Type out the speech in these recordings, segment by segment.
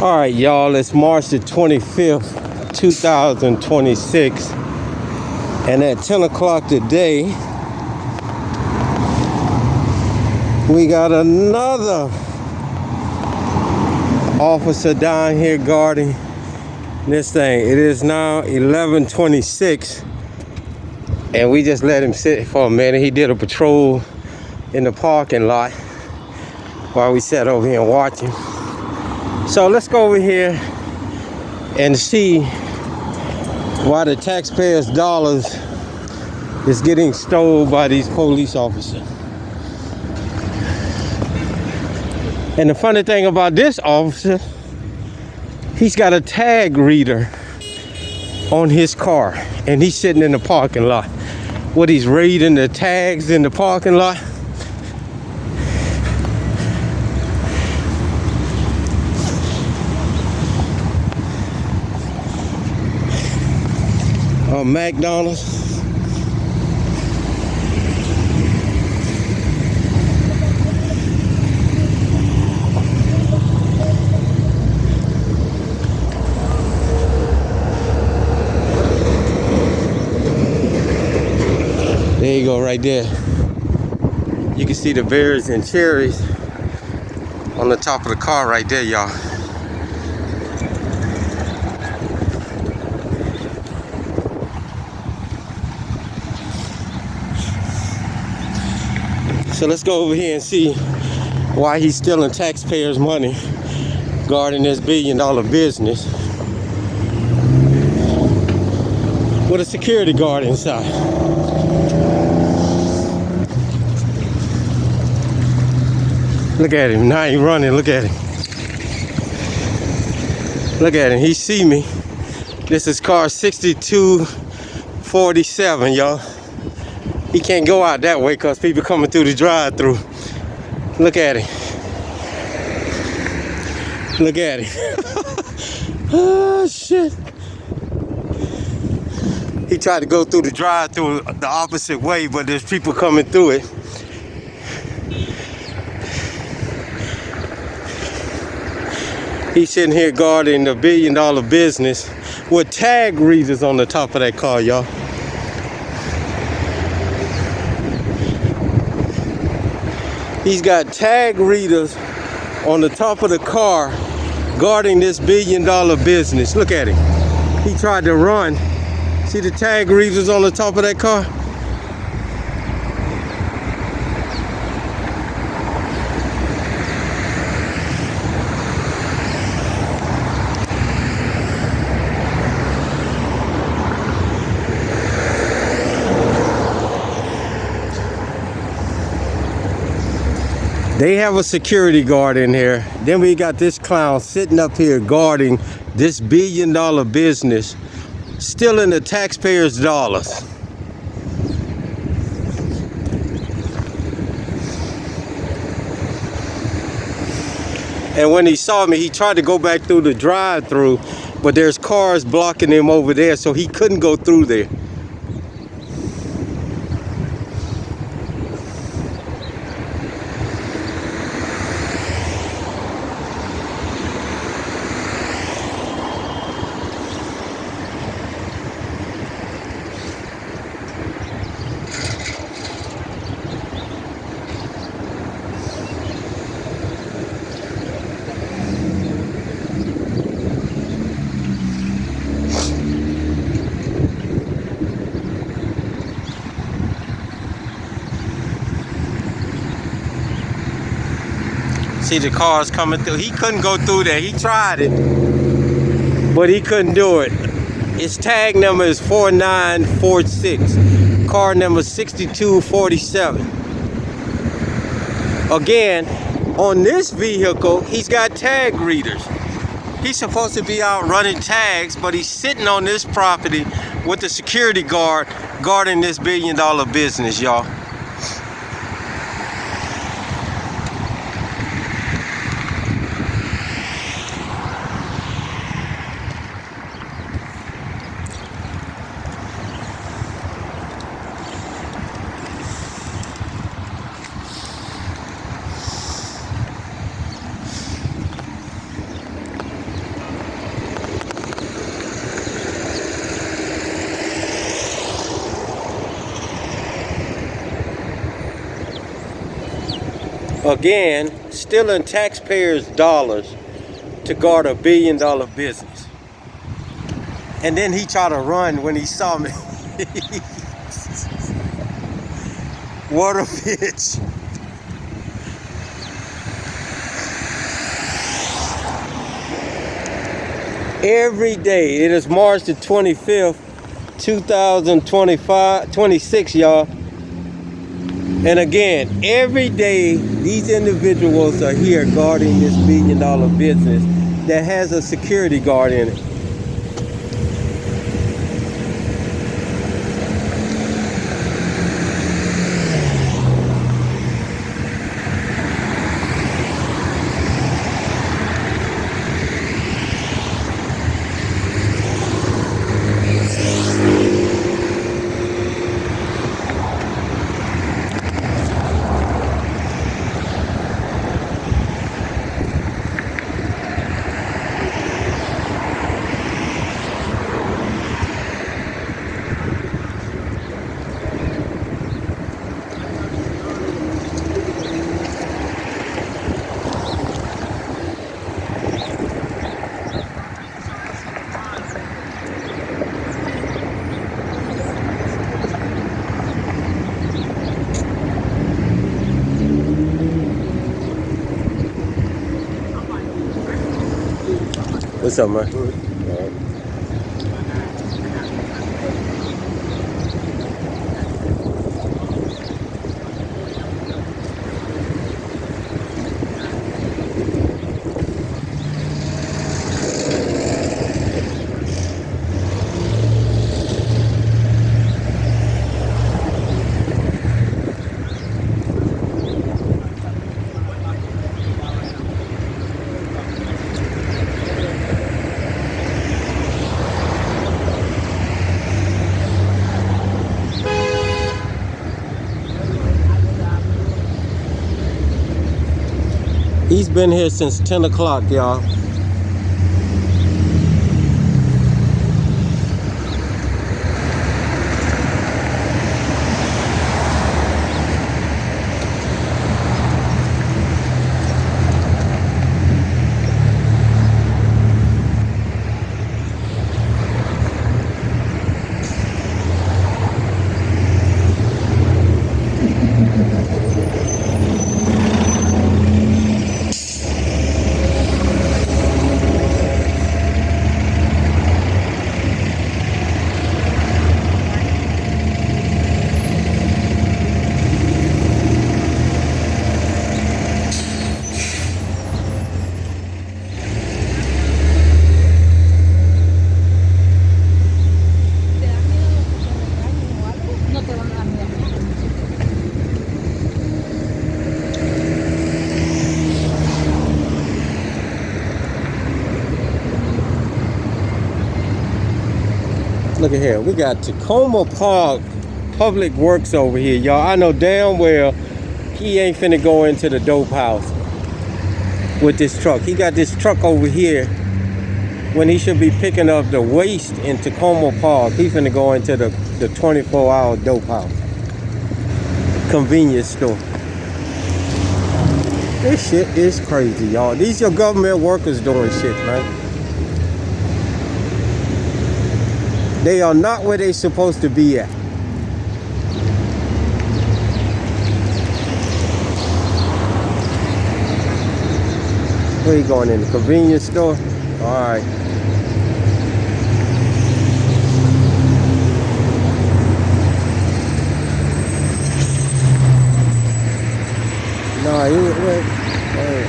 All right, y'all, it's March the 25th, 2026. And at 10 o'clock today, we got another officer down here guarding this thing. It is now 11:26, and we just let him sit for a minute. He did a patrol in the parking lot while we sat over here and watched him. So let's go over here and see why the taxpayers' dollars is getting stolen by these police officers. And the funny thing about this officer, he's got a tag reader on his car, and he's sitting in the parking lot. What, he's reading the tags in the parking lot? McDonald's. There you go, right there. You can see the berries and cherries on the top of the car right there, y'all. So let's go over here and see why he's stealing taxpayers' money, guarding this billion-dollar business with a security guard inside. Look at him, now he's running, look at him. Look at him, he see me. This is car 6247, y'all. He can't go out that way because people coming through the drive-through. Look at him. Look at him. Oh, shit. He tried to go through the drive-through the opposite way, but there's people coming through it. He's sitting here guarding the billion-dollar business with tag readers on the top of that car, y'all. He's got tag readers on the top of the car guarding this billion-dollar business. Look at him. He tried to run. See the tag readers on the top of that car? They have a security guard in here. Then we got this clown sitting up here guarding this billion-dollar business, stealing the taxpayers' dollars. And when he saw me, he tried to go back through the drive-through, but there's cars blocking him over there, so he couldn't go through there. See the cars coming through. He couldn't go through there. He tried it, but he couldn't do it. His tag number is 4946. Car number 6247. Again, on this vehicle, he's got tag readers. He's supposed to be out running tags, but he's sitting on this property with the security guard guarding this billion-dollar business, y'all. Again, stealing taxpayers' dollars to guard $1 billion business. And then he tried to run when he saw me. What a bitch. Every day, it is March the 25th, 26, y'all. And again, every day, these individuals are here guarding this $1 billion business that has a security guard in it. What's up, man? All right. He's been here since 10 o'clock, y'all. Look at here, we got Tacoma Park Public Works over here, y'all. I know damn well he ain't finna go into the dope house with this truck. He got this truck over here when he should be picking up the waste in Tacoma Park. He finna go into the 24-hour dope house. Convenience store. This shit is crazy, y'all. These your government workers doing shit, man. They are not where they supposed to be at. Where you going, in the convenience store? All right. No, you wait.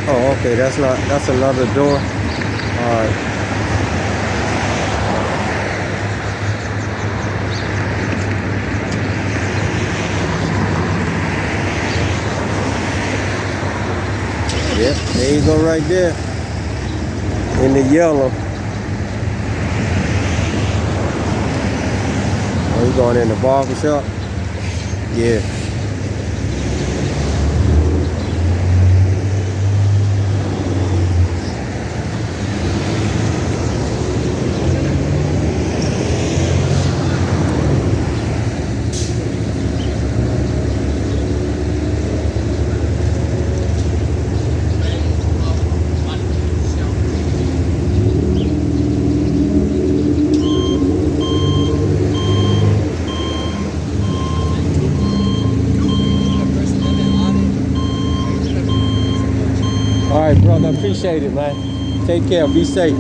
Oh, okay. That's another door. All right. Yep, there you go right there. In the yellow. Oh, you going in the barber shop? Yeah. appreciate it, man. Take care. Be safe.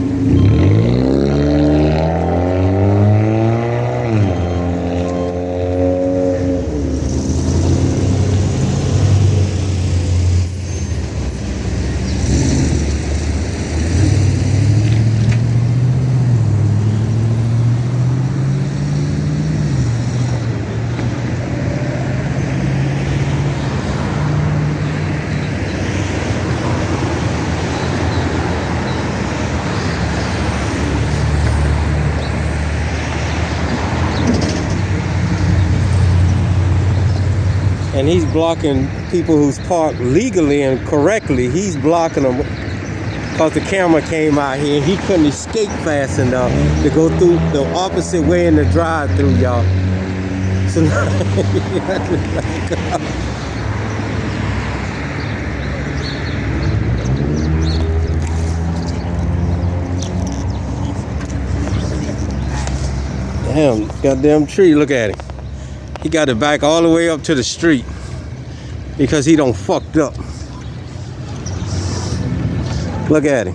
And he's blocking people who's parked legally and correctly. He's blocking them because the camera came out here and he couldn't escape fast enough to go through the opposite way in the drive-through, y'all. So now he had to back up. Damn, goddamn tree, look at him. He got it back all the way up to the street because he done fucked up. Look at him.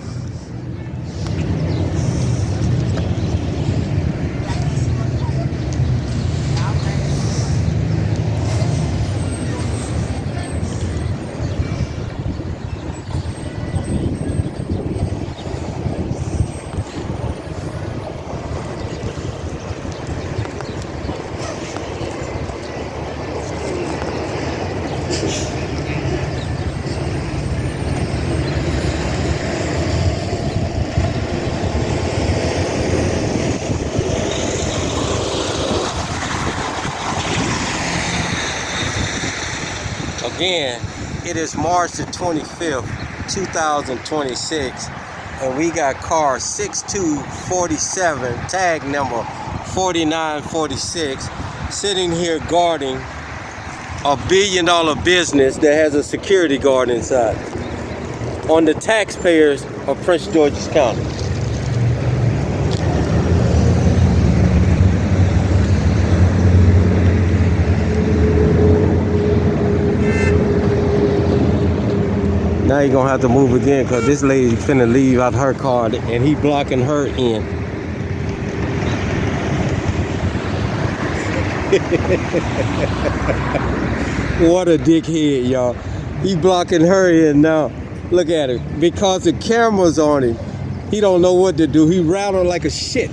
Again, it is March the 25th, 2026, and we got car 6247, tag number 4946, sitting here guarding a $1 billion business that has a security guard inside on the taxpayers of Prince George's County. Now you're gonna have to move again because this lady finna leave out her car and he blocking her in. What a dickhead, y'all. He blocking her in now. Look at him. Because the camera's on him, he don't know what to do. He rattled like a shit.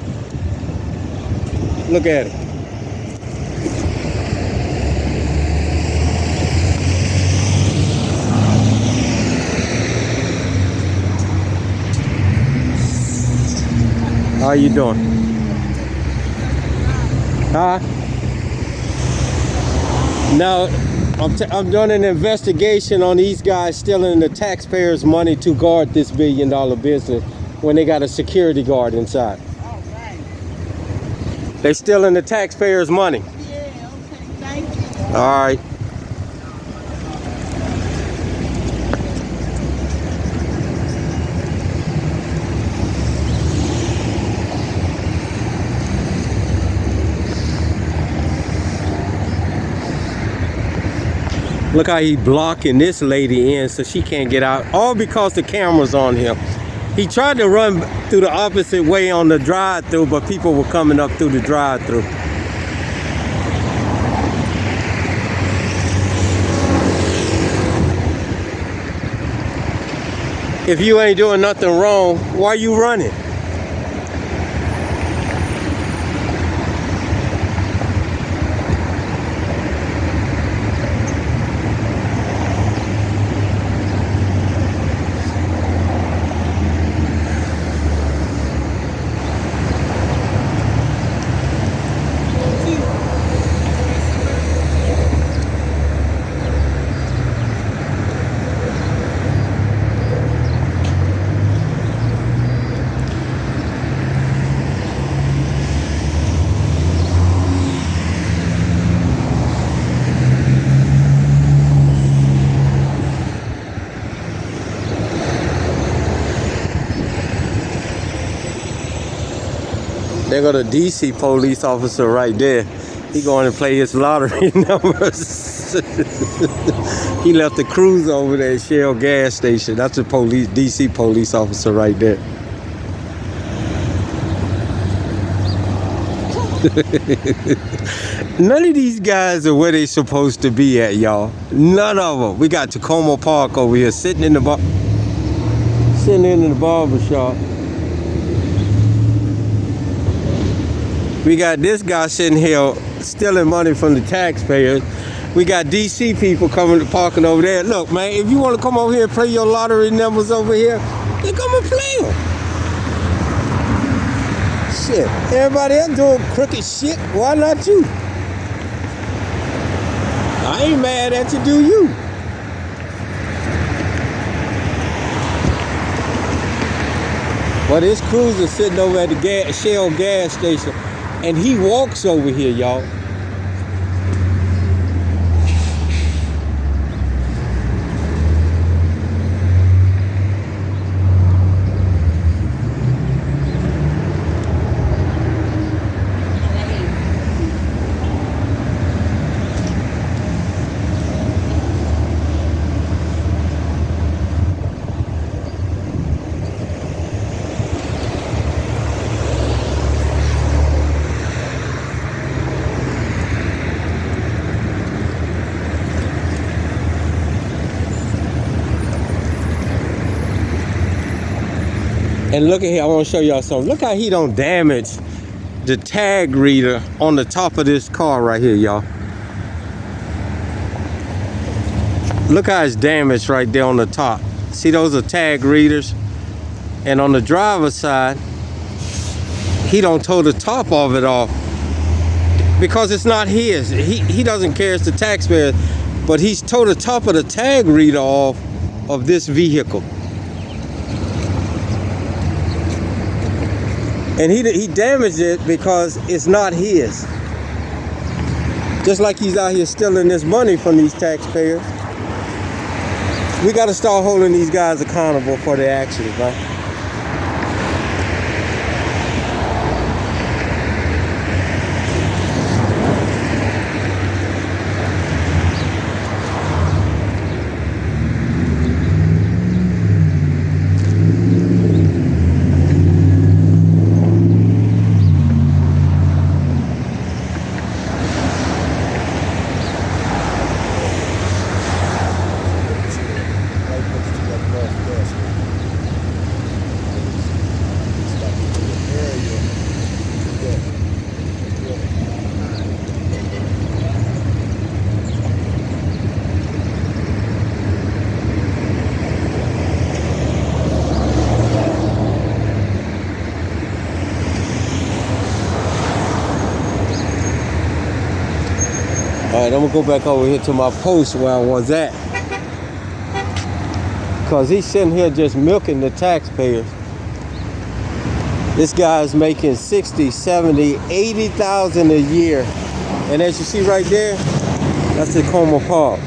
Look at him. How you doing? Huh? Now, I'm doing an investigation on these guys stealing the taxpayers' money to guard this $1 billion business when they got a security guard inside. All right. They stealing the taxpayers' money. Yeah, okay, thank you. All right. Look how he blocking this lady in so she can't get out, all because the camera's on him. He tried to run through the opposite way on the drive-through, but people were coming up through the drive-through. If you ain't doing nothing wrong, why are you running? There go the DC police officer right there. He going to play his lottery numbers. He left the cruiser over there at Shell gas station. That's a police, DC police officer right there. None of these guys are where they supposed to be at, y'all. None of them. We got Tacoma Park over here sitting in the barber shop. We got this guy sitting here stealing money from the taxpayers. We got DC people coming to parking over there. Look, man, if you want to come over here and play your lottery numbers over here, then come and play them. Shit, everybody else doing crooked shit. Why not you? I ain't mad at you, do you? Well, this cruiser sitting over at the Shell gas station, and he walks over here, y'all. And look at here, I want to show y'all something. Look how he don't damage the tag reader on the top of this car right here, y'all. Look how it's damaged right there on the top. See, those are tag readers. And on the driver's side, he don't tow the top of it off because it's not his. He doesn't care, it's the taxpayer, but he's towed the top of the tag reader off of this vehicle. And he damaged it because it's not his. Just like he's out here stealing this money from these taxpayers. We got to start holding these guys accountable for their actions, right? All right, I'm gonna go back over here to my post where I was at. Cause he's sitting here just milking the taxpayers. This guy's making 60, 70, 80,000 a year. And as you see right there, that's Tacoma Park.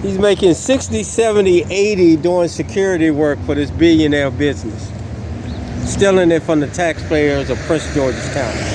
He's making 60, 70, 80 doing security work for this billionaire business. Stealing it from the taxpayers of Prince George's County.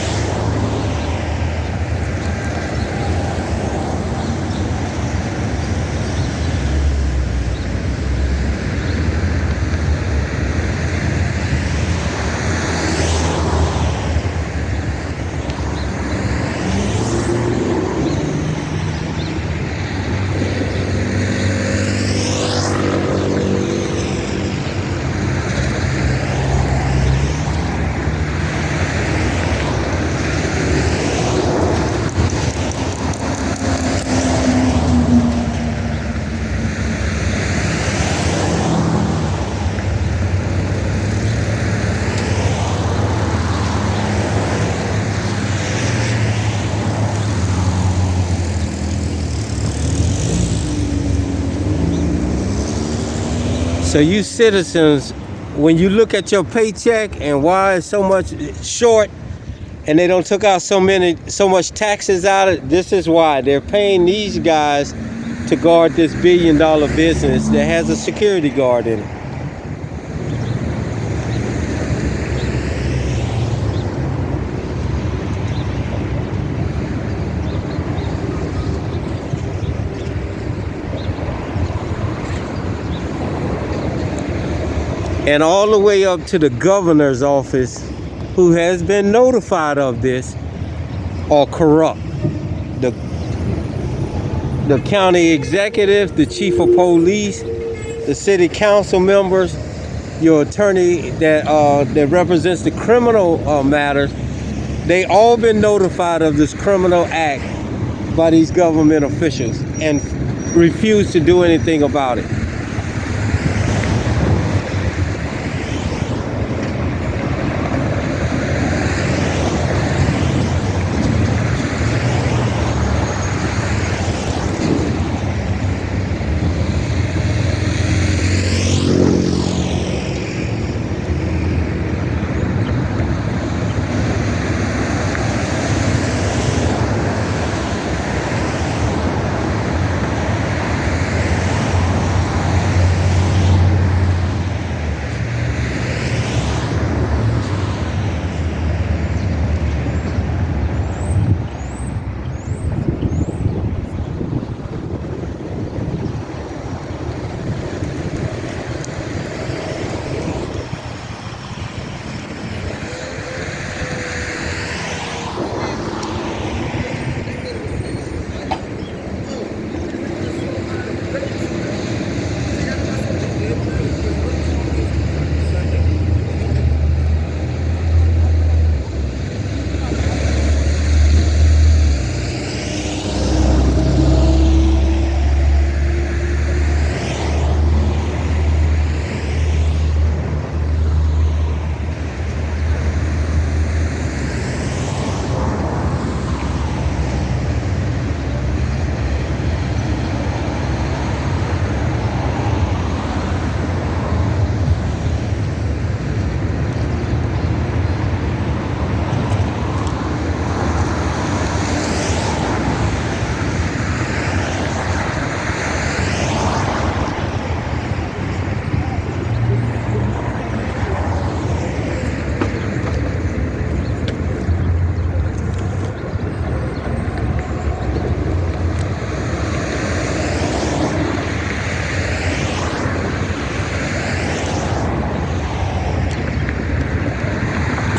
So you citizens, when you look at your paycheck and why it's so much short and they don't took out so much taxes out of it, this is why. They're paying these guys to guard this billion-dollar business that has a security guard in it. and all the way up to the governor's office, who has been notified of this, are corrupt. The county executive, the chief of police, the city council members, your attorney that represents the criminal matters, they all been notified of this criminal act by these government officials and refuse to do anything about it.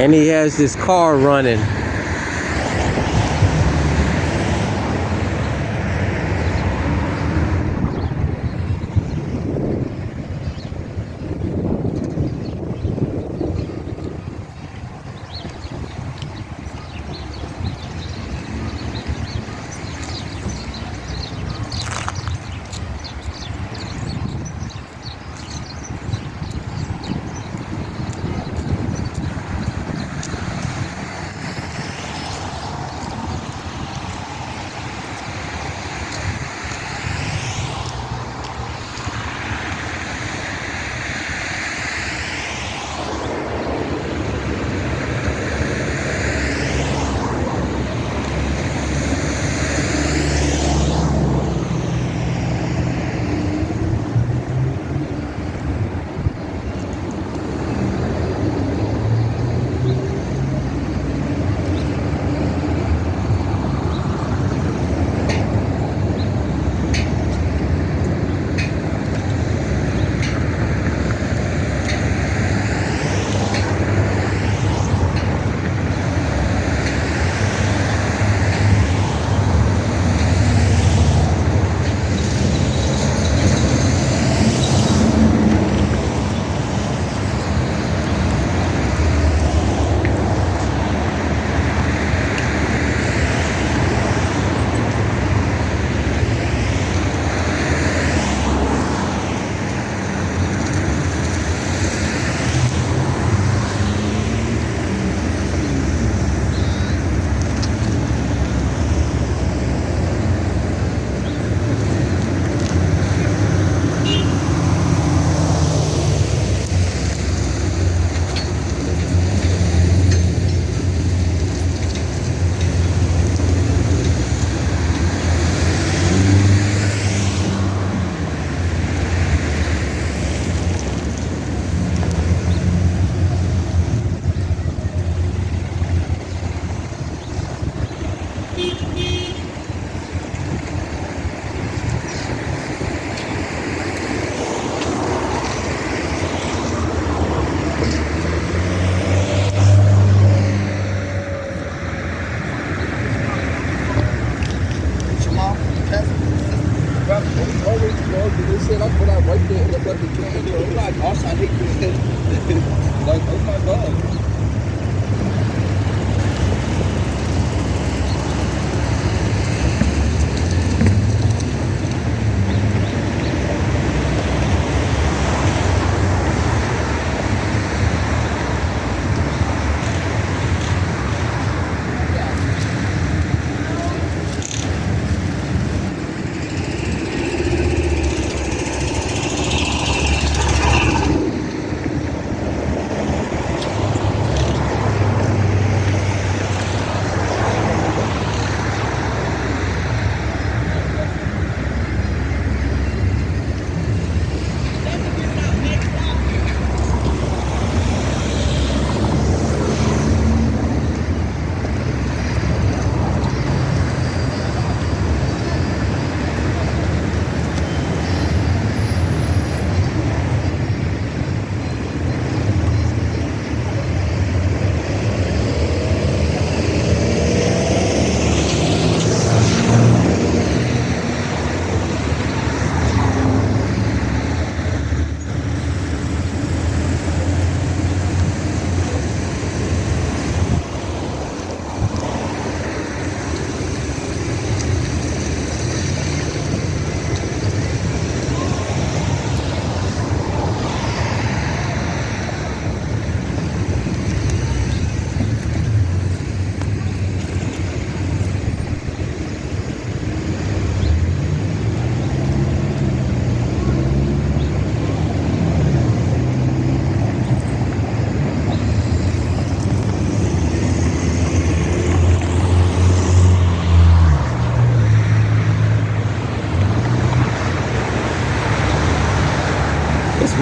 And he has this car running.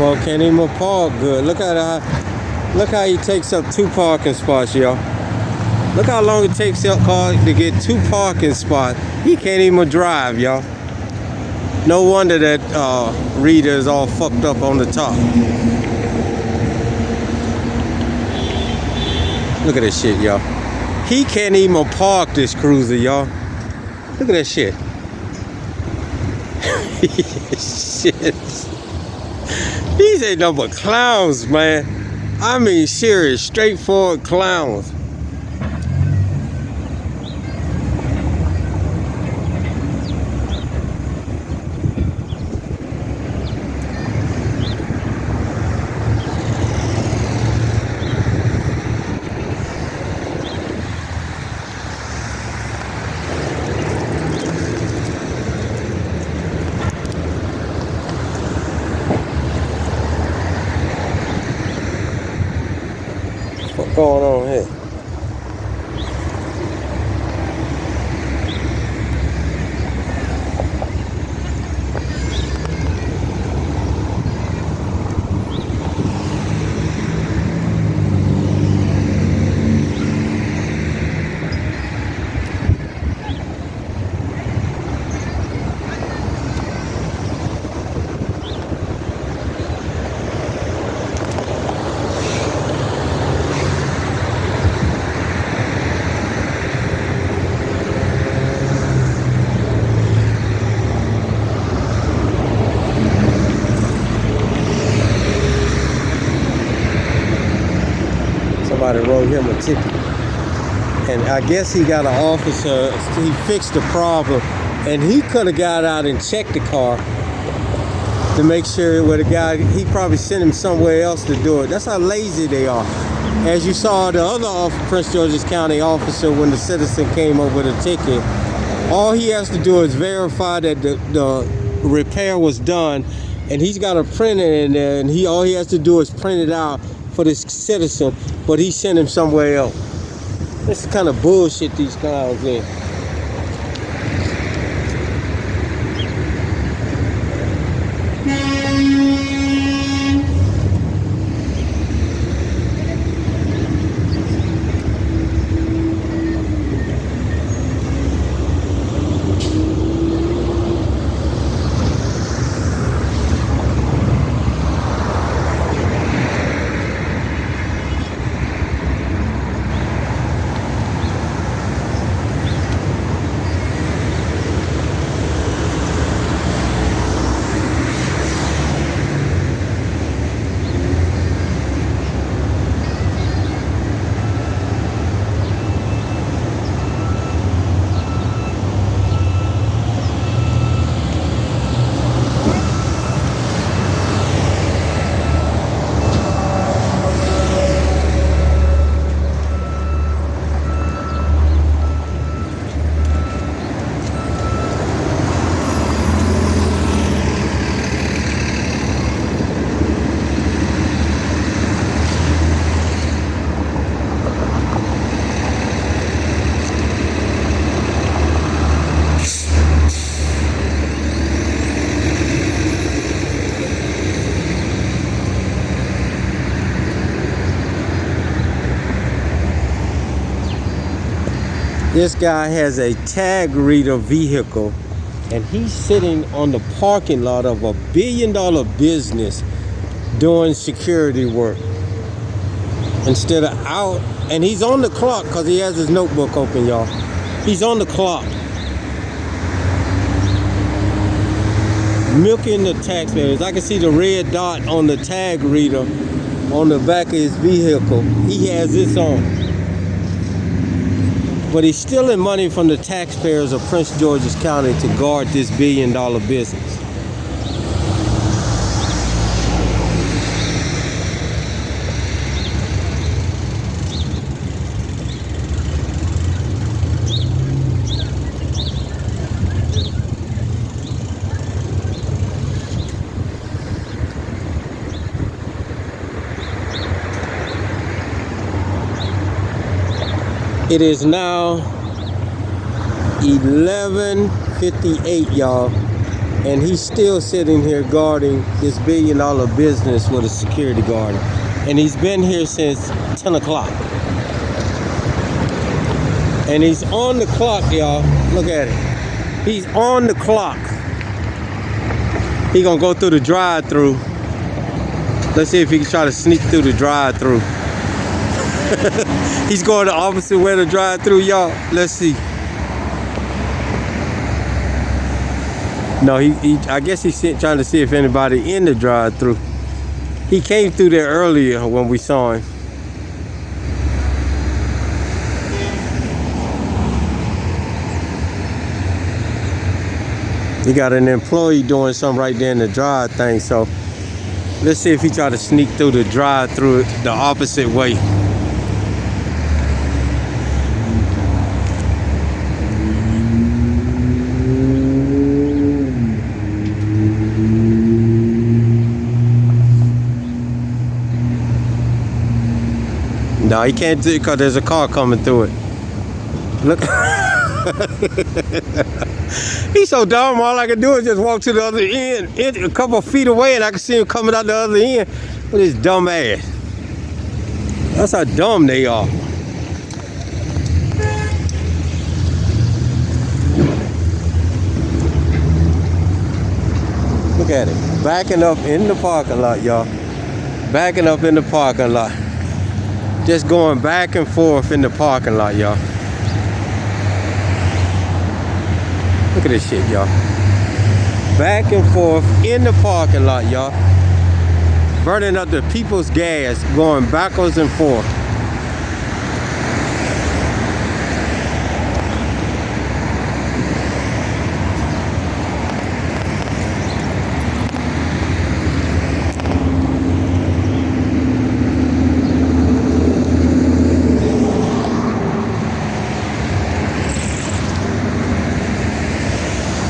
Boy, can't even park good. Look how he takes up 2 parking spots, y'all. Look how long it takes your car to get 2 parking spots. He can't even drive, y'all. No wonder that reader is all fucked up on the top. Look at this shit, y'all. He can't even park this cruiser, y'all. Look at that shit. Shit. These ain't no but clowns, man. I mean, serious, straightforward clowns. What's going on here? Somebody wrote him a ticket. And I guess he got an officer, he fixed the problem, and he could have got out and checked the car to make sure where the guy, he probably sent him somewhere else to do it. That's how lazy they are. As you saw the other Prince George's County officer, when the citizen came up with a ticket, all he has to do is verify that the repair was done, and he's got a printer in there, and all he has to do is print it out for this citizen, but he sent him somewhere else. This is the kind of bullshit these clowns in. This guy has a tag reader vehicle, and he's sitting on the parking lot of a $1 billion business doing security work instead of out. And he's on the clock because he has his notebook open, y'all. He's on the clock, milking the taxpayers. I can see the red dot on the tag reader on the back of his vehicle. He has this on. But he's stealing money from the taxpayers of Prince George's County to guard this $1 billion business. It is now 11:58, y'all. And he's still sitting here guarding this $1 billion business with a security guard. And he's been here since 10 o'clock. And he's on the clock, y'all. Look at it. He's on the clock. He gonna go through the drive-thru. Let's see if he can try to sneak through the drive-thru. He's going the opposite way to drive-thru, y'all. Let's see. No, I guess he's trying to see if anybody in the drive-thru. He came through there earlier when we saw him. He got an employee doing something right there in the drive thing, so let's see if he try to sneak through the drive-thru the opposite way. No, he can't do it because there's a car coming through it. Look. He's so dumb, all I can do is just walk to the other end, a couple of feet away, and I can see him coming out the other end with his dumb ass. That's how dumb they are. Look at it. Backing up in the parking lot, y'all. Backing up in the parking lot. Just going back and forth in the parking lot, y'all. Look at this shit, y'all. Back and forth in the parking lot, y'all. Burning up the people's gas, going backwards and forth.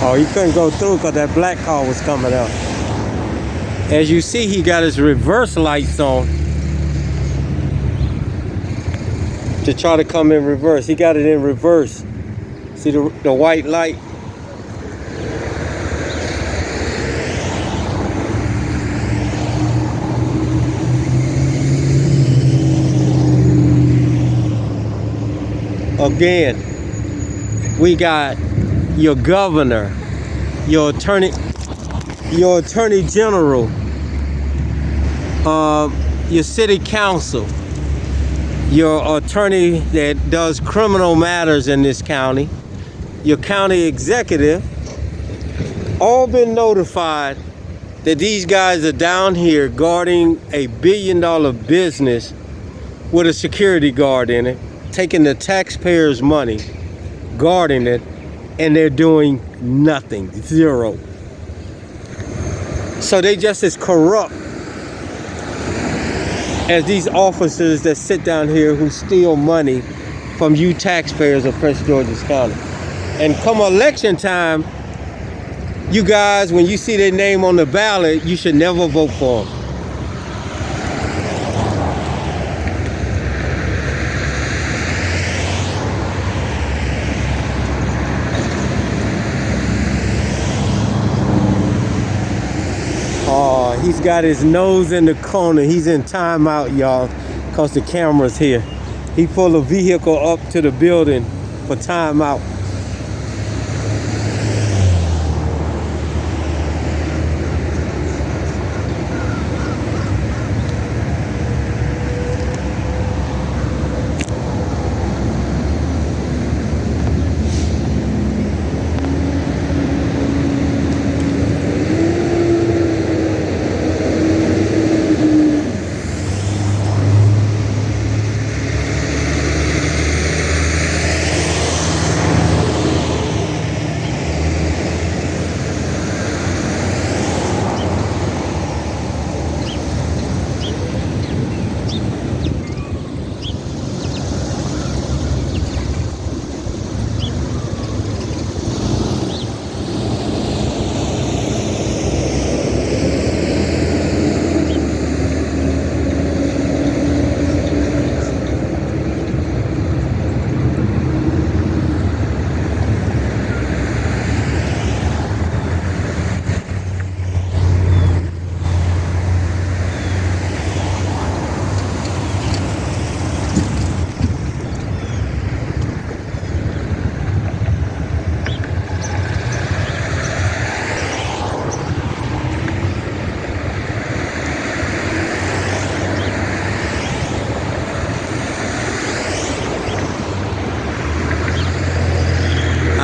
Oh, he couldn't go through because that black car was coming out. As you see, he got his reverse lights on to try to come in reverse. He got it in reverse. See the white light? Again, we got your governor, your attorney general, your city council, your attorney that does criminal matters in this county, your county executive, all been notified that these guys are down here guarding a $1 billion business with a security guard in it, taking the taxpayers' money, guarding it, and they're doing nothing, zero. So they just as corrupt as these officers that sit down here who steal money from you taxpayers of Prince George's County. And come election time, you guys, when you see their name on the ballot, you should never vote for them. He's got his nose in the corner. He's in timeout, y'all, because the camera's here. He pulled a vehicle up to the building for timeout.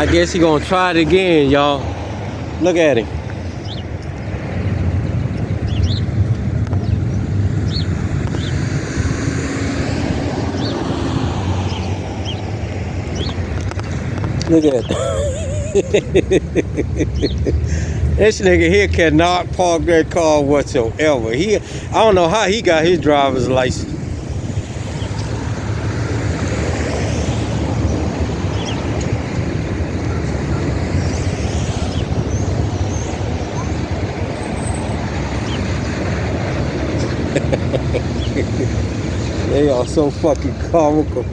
I guess he gonna try it again, y'all. Look at him. Look at this nigga here cannot park that car whatsoever. I don't know how he got his driver's license. They are so fucking comical.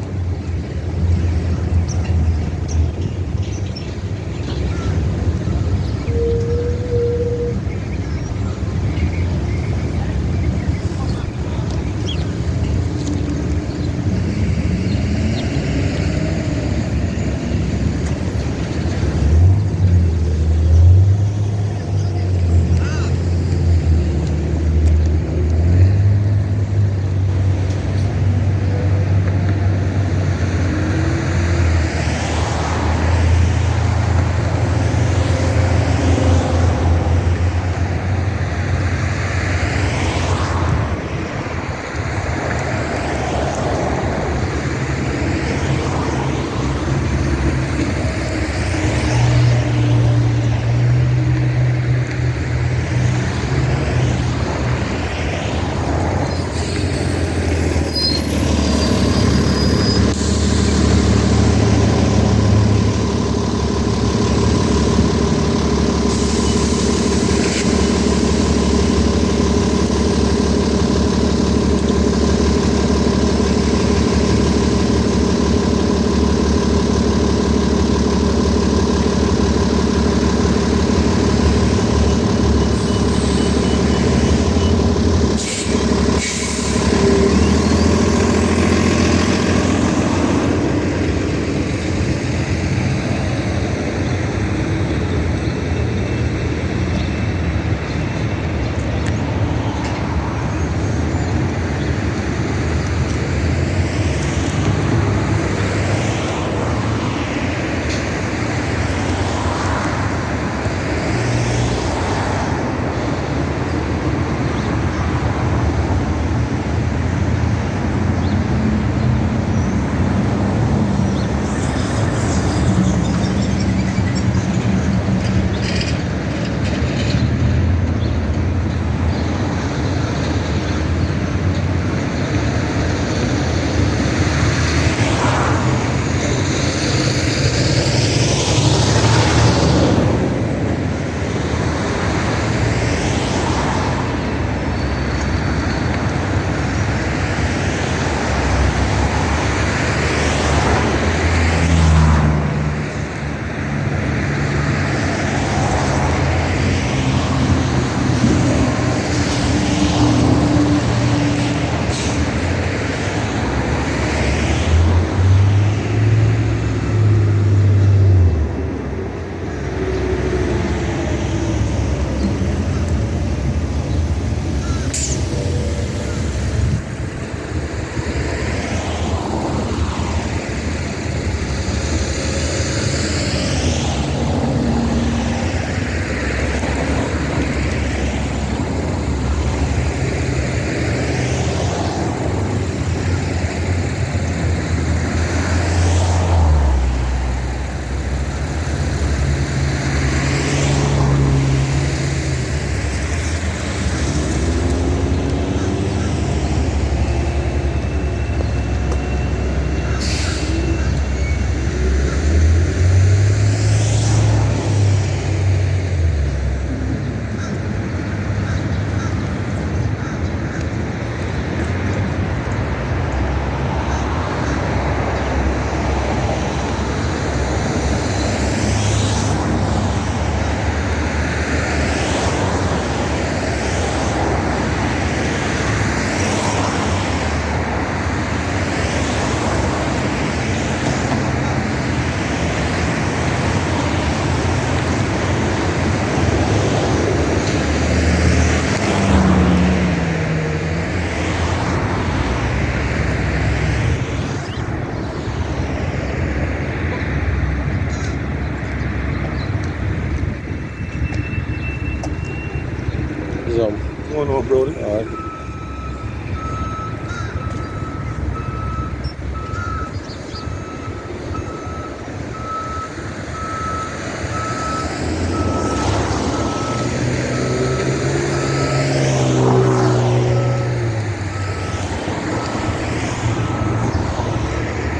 rolling. All right.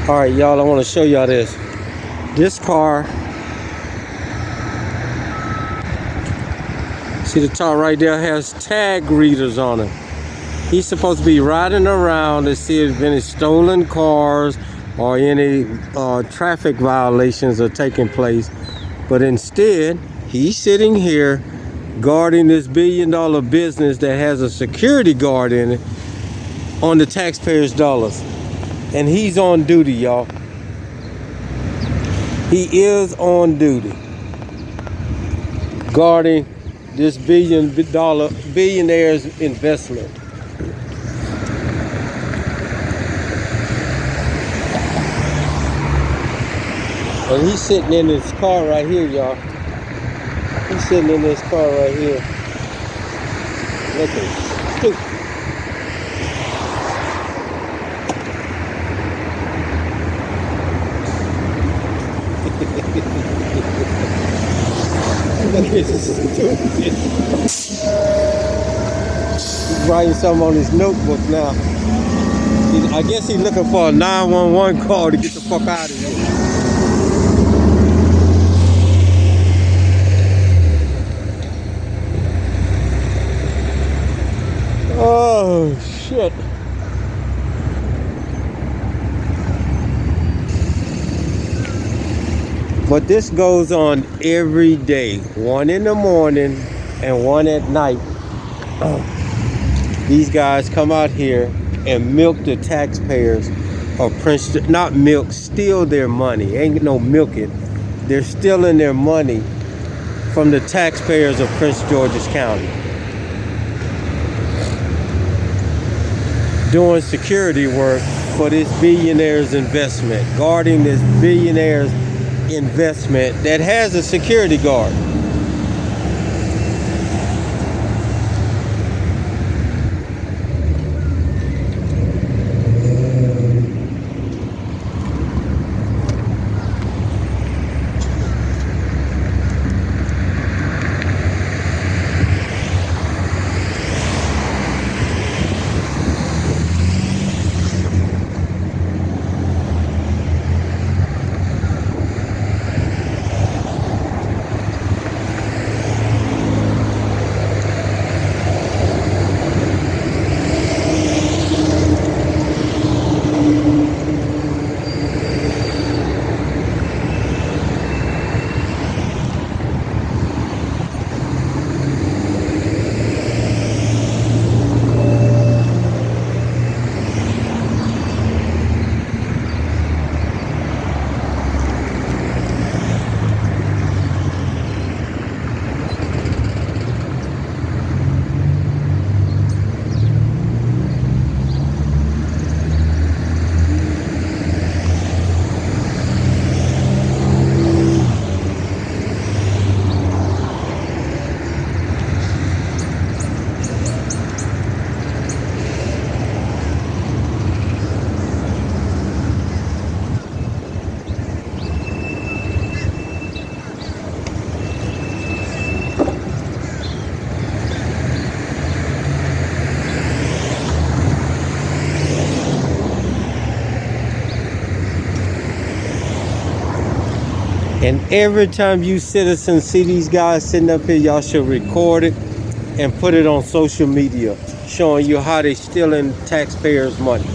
All right, y'all, I want to show y'all this. This car, see the top right there, has tag readers on it. He's supposed to be riding around to see if any stolen cars or any traffic violations are taking place. But instead, he's sitting here guarding this billion-dollar business that has a security guard in it on the taxpayers' dollars. And he's on duty, y'all. He is on duty, guarding this billionaire's investment. And he's sitting in this car right here, y'all. He's sitting in this car right here. Look at him. Stupid. Look at this stupid. He's writing something on his notebook now. I guess he's looking for a 911 call to get the fuck out of here. Oh, shit. But this goes on every day. One in the morning and one at night. These guys come out here and milk the taxpayers of Prince, not milk, steal their money. Ain't no milking. They're stealing their money from the taxpayers of Prince George's County. Doing security work for this billionaire's investment, guarding this billionaire's investment that has a security guard. And every time you citizens see these guys sitting up here, y'all should record it and put it on social media, showing you how they stealing taxpayers' money.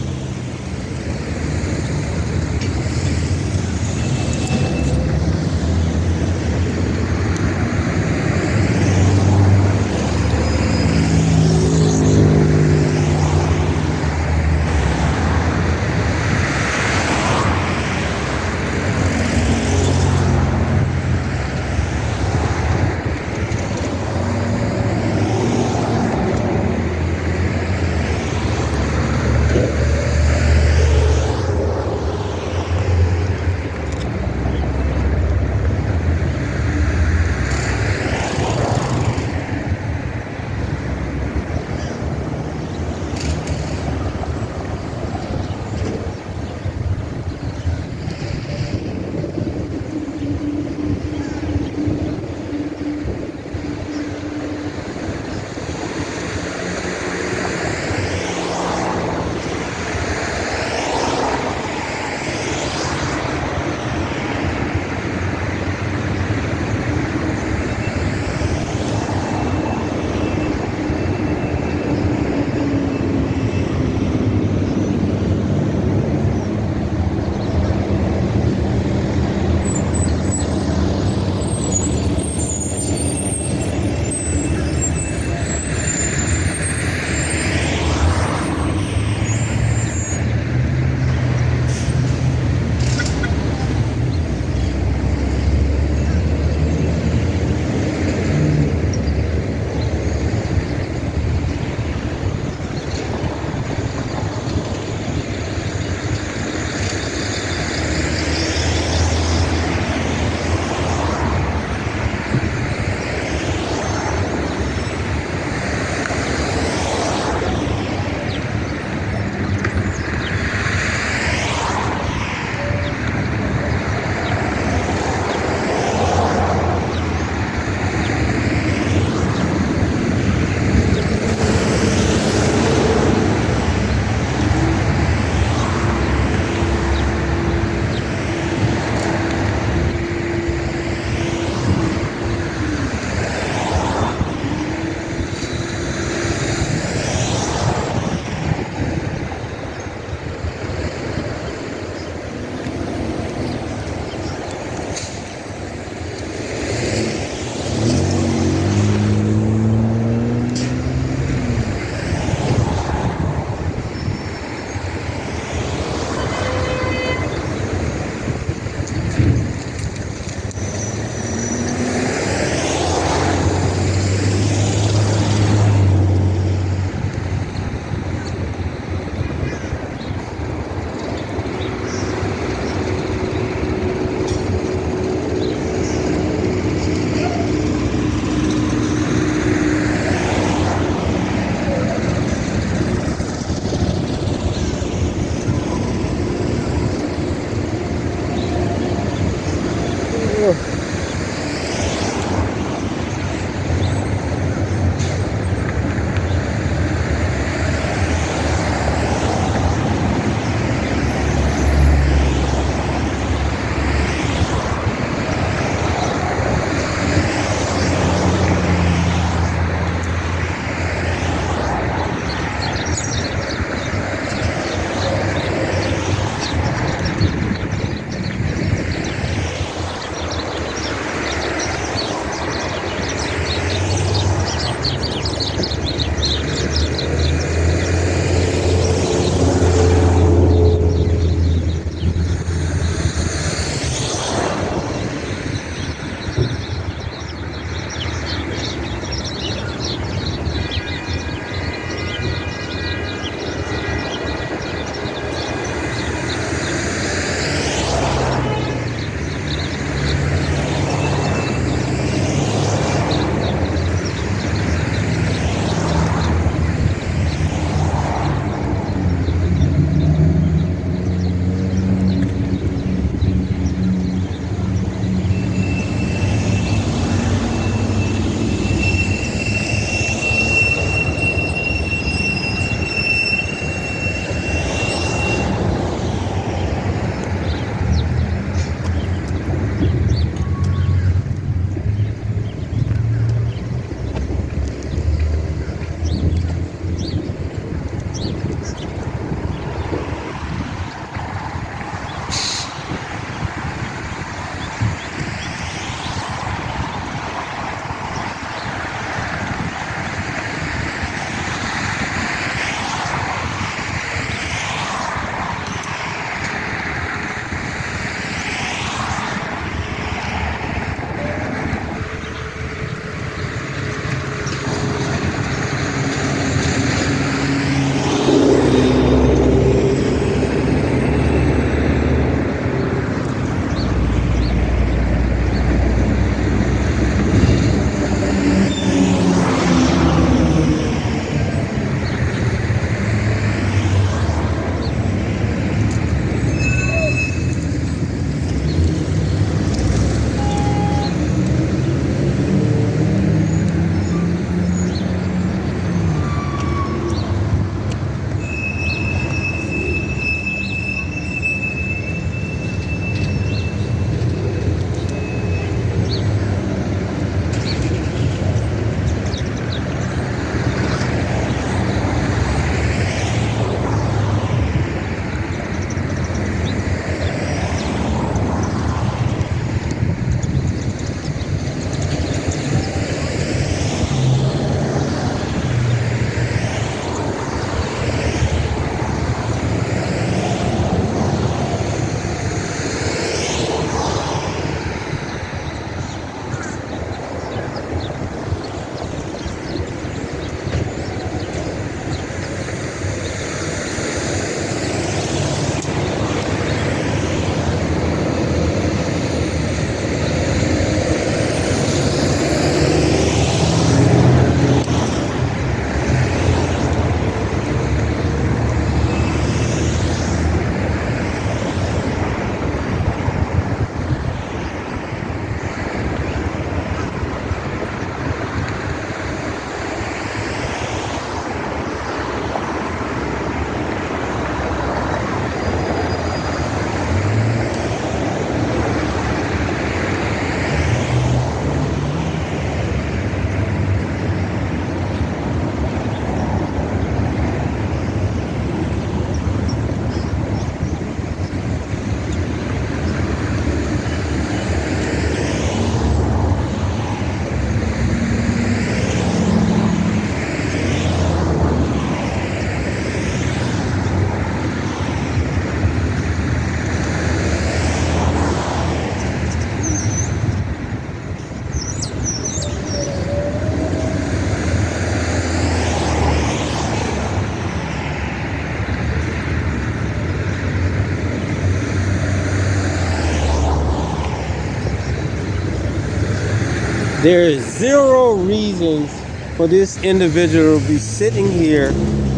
There is zero reasons for this individual to be sitting here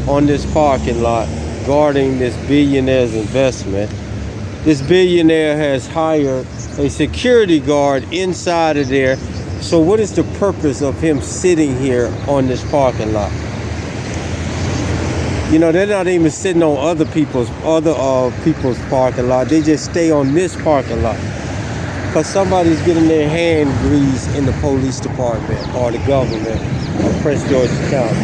on this parking lot guarding this billionaire's investment. This billionaire has hired a security guard inside of there. So what is the purpose of him sitting here on this parking lot? You know, they're not even sitting on other people's parking lot. They just stay on this parking lot. Because somebody's getting their hand greased in the police department or the government of Prince George's County.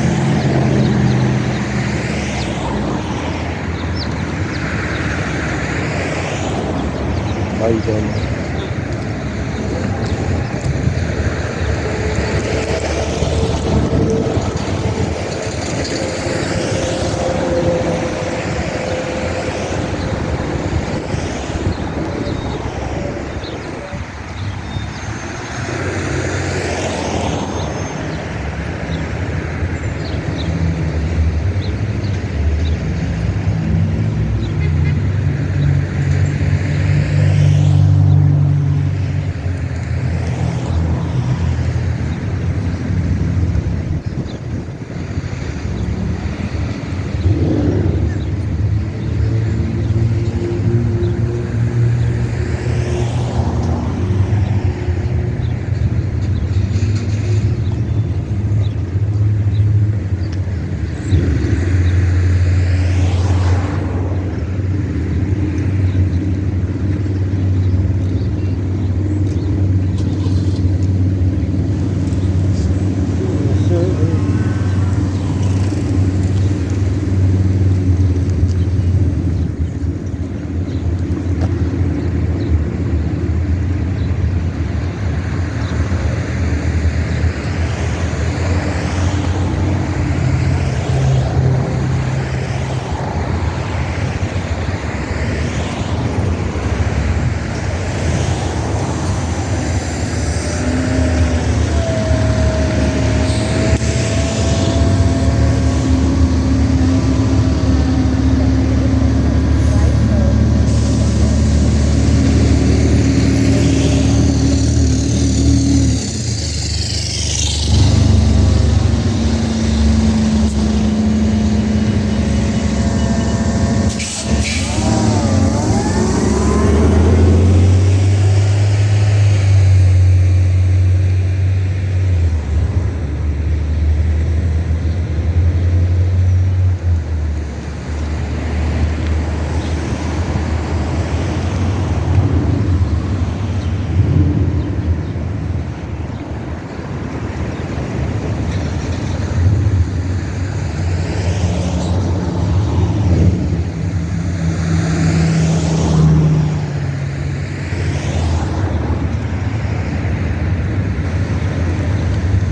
How you doing, man?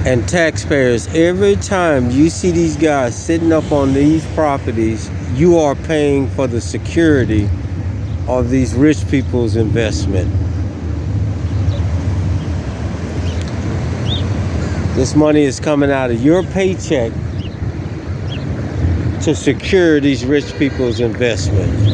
And taxpayers, every time you see these guys sitting up on these properties, you are paying for the security of these rich people's investment. This money is coming out of your paycheck to secure these rich people's investment.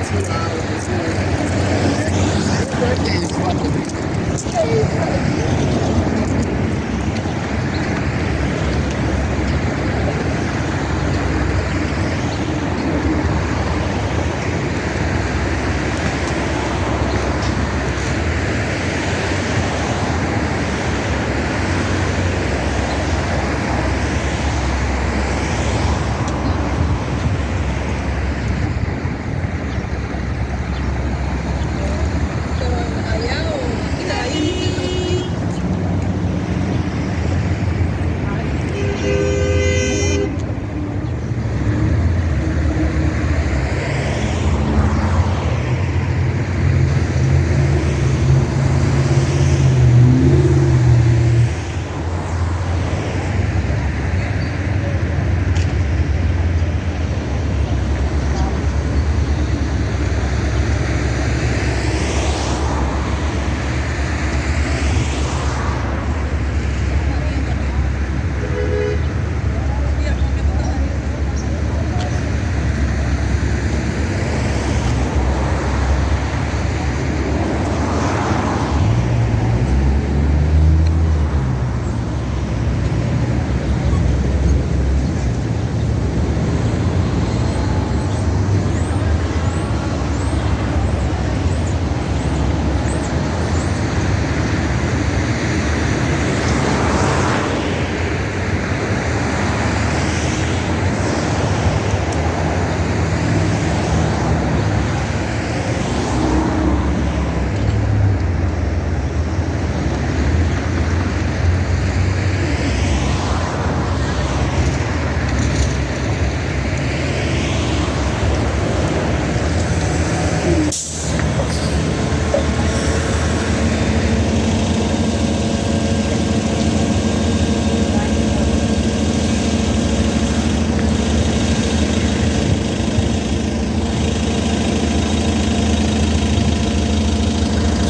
2 hours. Happy birthday is fucking.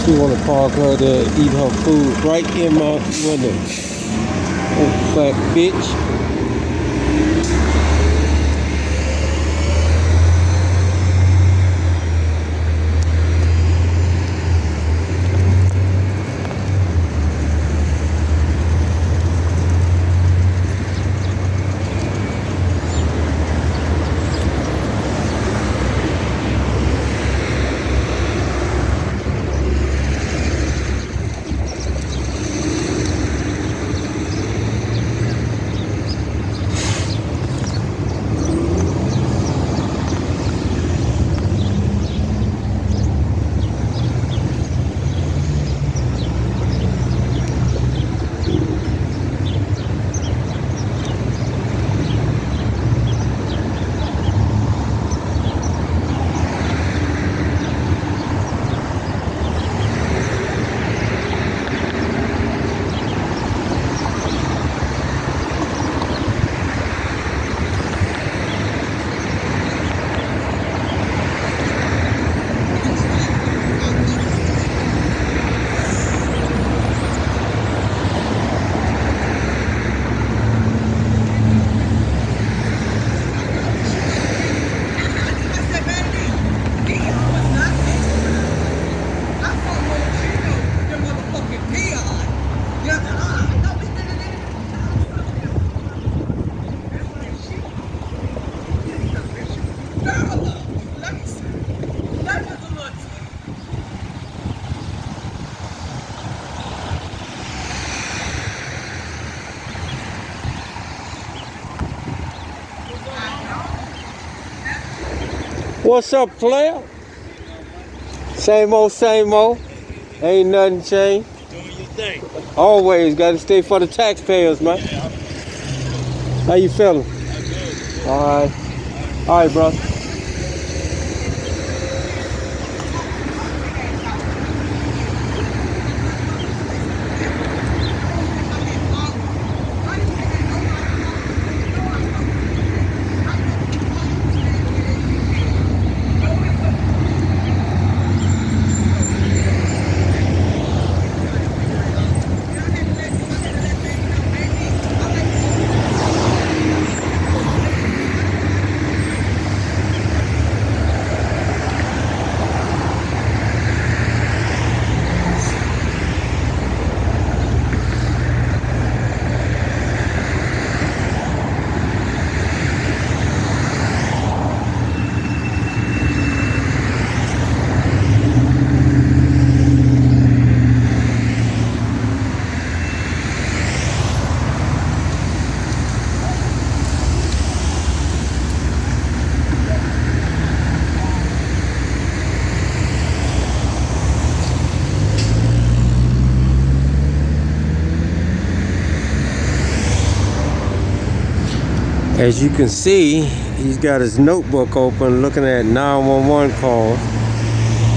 She wanna park her to eat her food right in my window. Oh, fat bitch. What's up, player? Same old, same old. Ain't nothing changed. Doing your thing. Always got to stay for the taxpayers, man. Yeah, How you feeling? I'm good. All right. All right, bro. As you can see, he's got his notebook open looking at 911 calls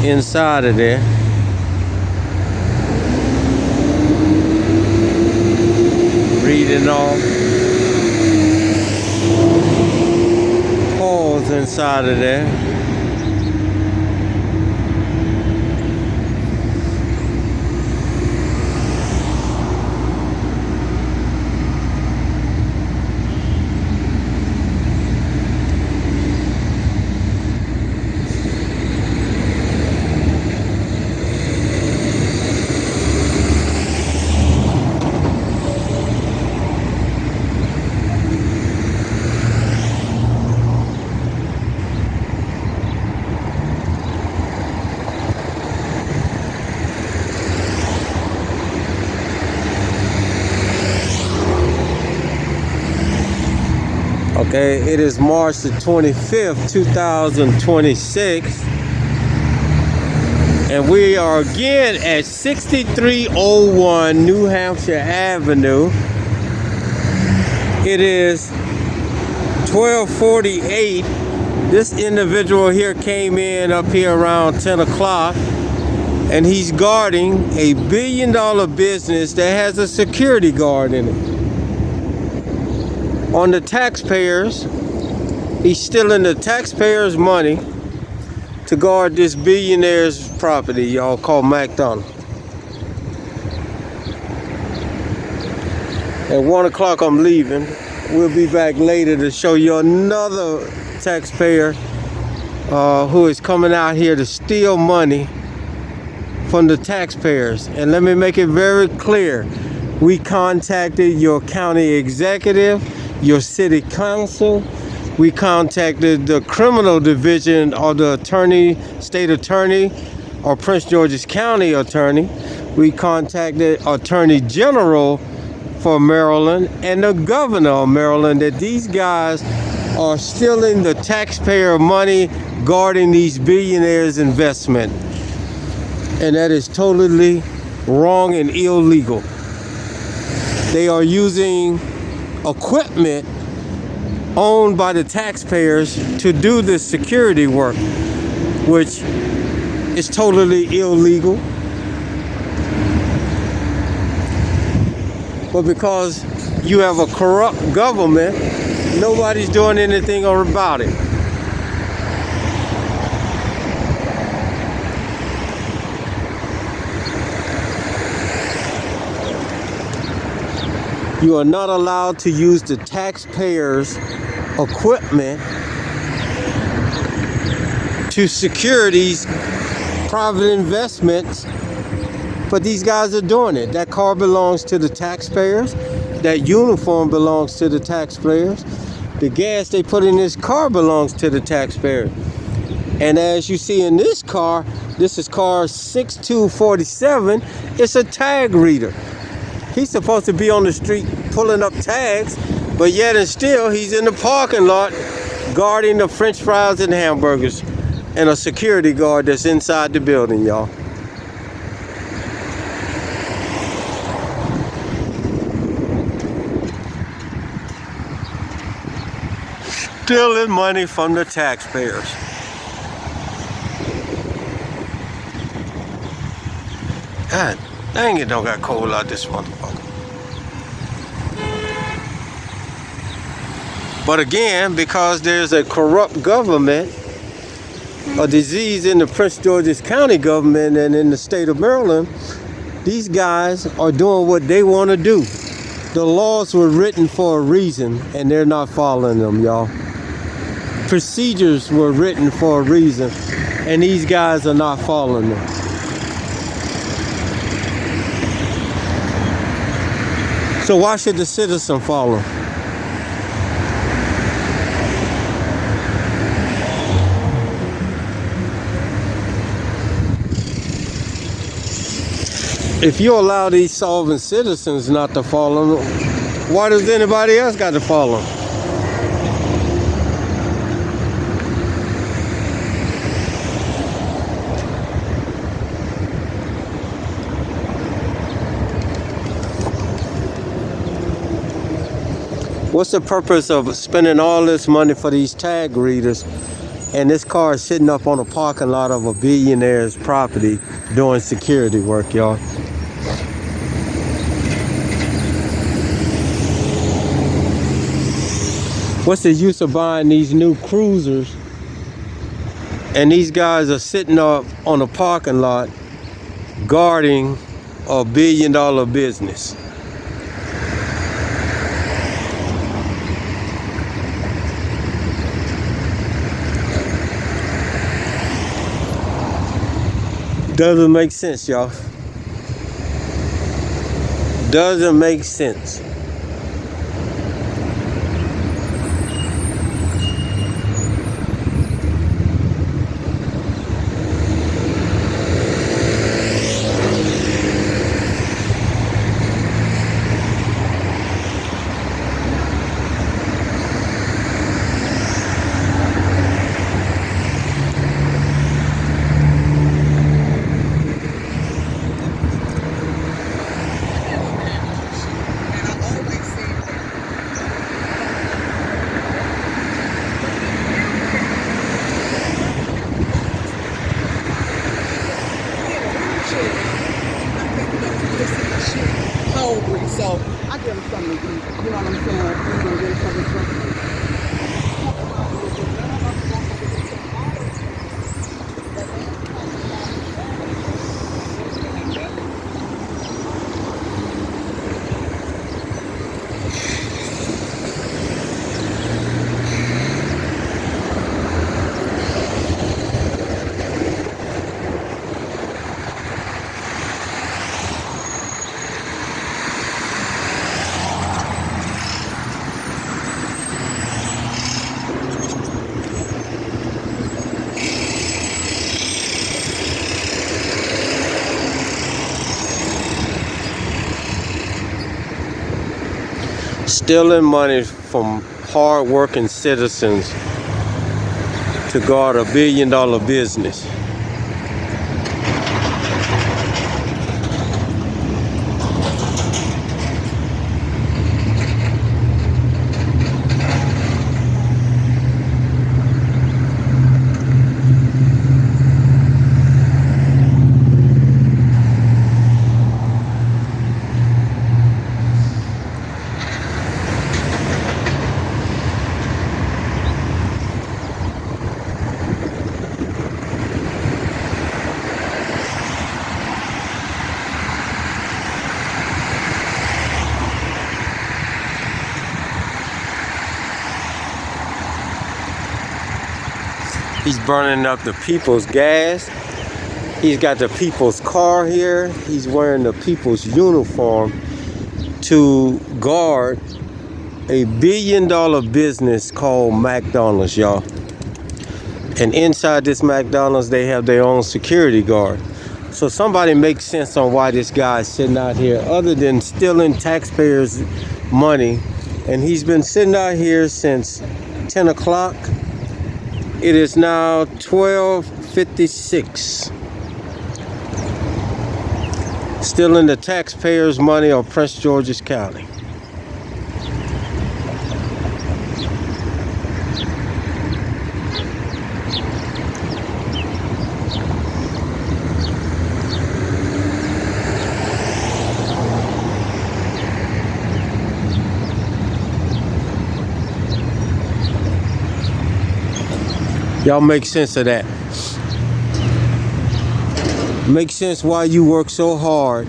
inside of there. Reading off calls inside of there. Okay, it is March the 25th, 2026. And we are again at 6301 New Hampshire Avenue. It is 12:48. This individual here came in up here around 10 o'clock, and he's guarding a $1 billion business that has a security guard in it. On the taxpayers, he's stealing the taxpayers' money to guard this billionaire's property, y'all, called McDonald. At 1 o'clock, I'm leaving. We'll be back later to show you another taxpayer who is coming out here to steal money from the taxpayers. And let me make it very clear. We contacted your county executive, your city council. We contacted the criminal division or the attorney, state attorney, or Prince George's County attorney. We contacted Attorney General for Maryland and the governor of Maryland that these guys are stealing the taxpayer money guarding these billionaires' investment. And that is totally wrong and illegal. They are using equipment owned by the taxpayers to do this security work, which is totally illegal. But because you have a corrupt government, nobody's doing anything about it. You are not allowed to use the taxpayers' equipment to secure these private investments, but these guys are doing it. That car belongs to the taxpayers. That uniform belongs to the taxpayers. The gas they put in this car belongs to the taxpayer. And as you see in this car, this is car 6247, it's a tag reader. He's supposed to be on the street pulling up tags, but yet and still he's in the parking lot guarding the French fries and hamburgers and a security guard that's inside the building, y'all. Stealing money from the taxpayers. God dang, it don't got cold out this motherfucker. But again, because there's a corrupt government, a disease in the Prince George's County government and in the state of Maryland, these guys are doing what they want to do. The laws were written for a reason, and they're not following them, y'all. Procedures were written for a reason, and these guys are not following them. So why should the citizen follow? If you allow these solvent citizens not to follow them, why does anybody else got to follow them? What's the purpose of spending all this money for these tag readers and this car is sitting up on a parking lot of a billionaire's property doing security work, y'all? What's the use of buying these new cruisers and these guys are sitting up on a parking lot guarding a $1 billion business? Doesn't make sense, y'all. Doesn't make sense. Hungry, so I give them something to eat. You know what I'm saying? I'm gonna get something to drink. Stealing money from hard-working citizens to guard a $1 billion business. He's burning up the people's gas. He's got the people's car here. He's wearing the people's uniform to guard a $1 billion business called McDonald's, y'all. And inside this McDonald's, they have their own security guard. So somebody make sense on why this guy is sitting out here other than stealing taxpayers' money. And he's been sitting out here since 10 o'clock. It is now 12:56. Stealing the taxpayers' money of Prince George's County. Y'all make sense of that. Make sense why you work so hard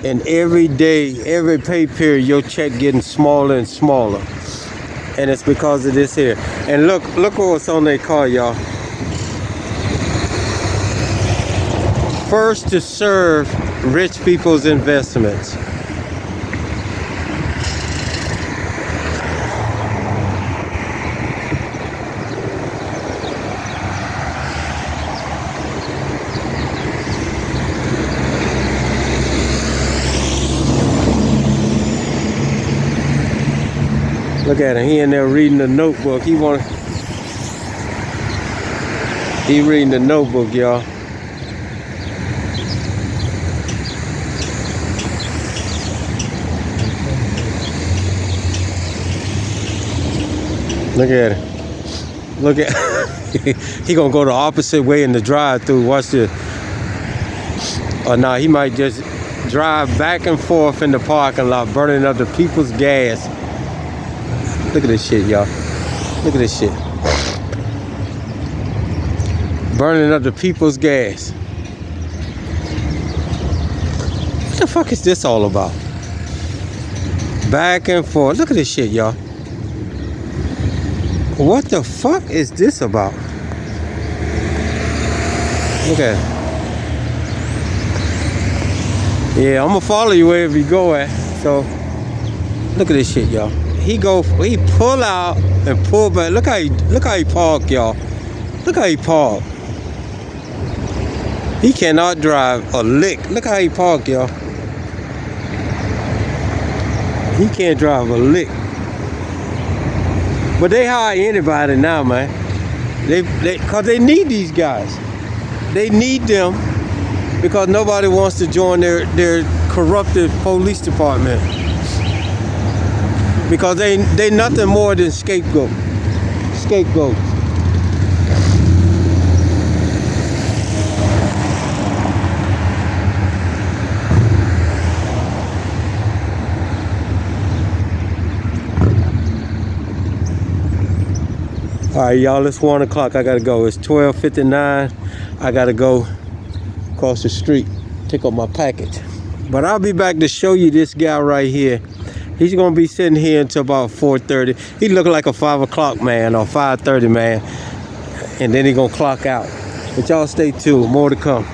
and every day, every pay period, your check getting smaller and smaller. And it's because of this here. And look what's on their car, y'all. First to serve rich people's investments. Look at him. He in there reading the notebook. He reading the notebook, y'all. Look at it. Look at he gonna go the opposite way in the drive-through. Watch this. Or nah, he might just drive back and forth in the parking lot, burning up the people's gas. Look at this shit, y'all. Look at this shit. Burning up the people's gas. What the fuck is this all about? Back and forth. Look at this shit, y'all. What the fuck is this about? Look at it. Yeah, I'm gonna follow you wherever you go at. So, look at this shit, y'all. He pull out and pull back. Look how he park, y'all. Look how he park. He cannot drive a lick. Look how he park, y'all. He can't drive a lick. But they hire anybody now, man. Cause they need these guys. They need them because nobody wants to join their corrupted police department. Because they nothing more than scapegoats. All right, y'all, it's 1 o'clock. I gotta go. It's 12:59. I gotta go across the street, pick up my package. But I'll be back to show you this guy right here. He's gonna be sitting here until about 4:30. He look like a 5 o'clock man or 5:30 man. And then he gonna clock out. But y'all stay tuned, more to come.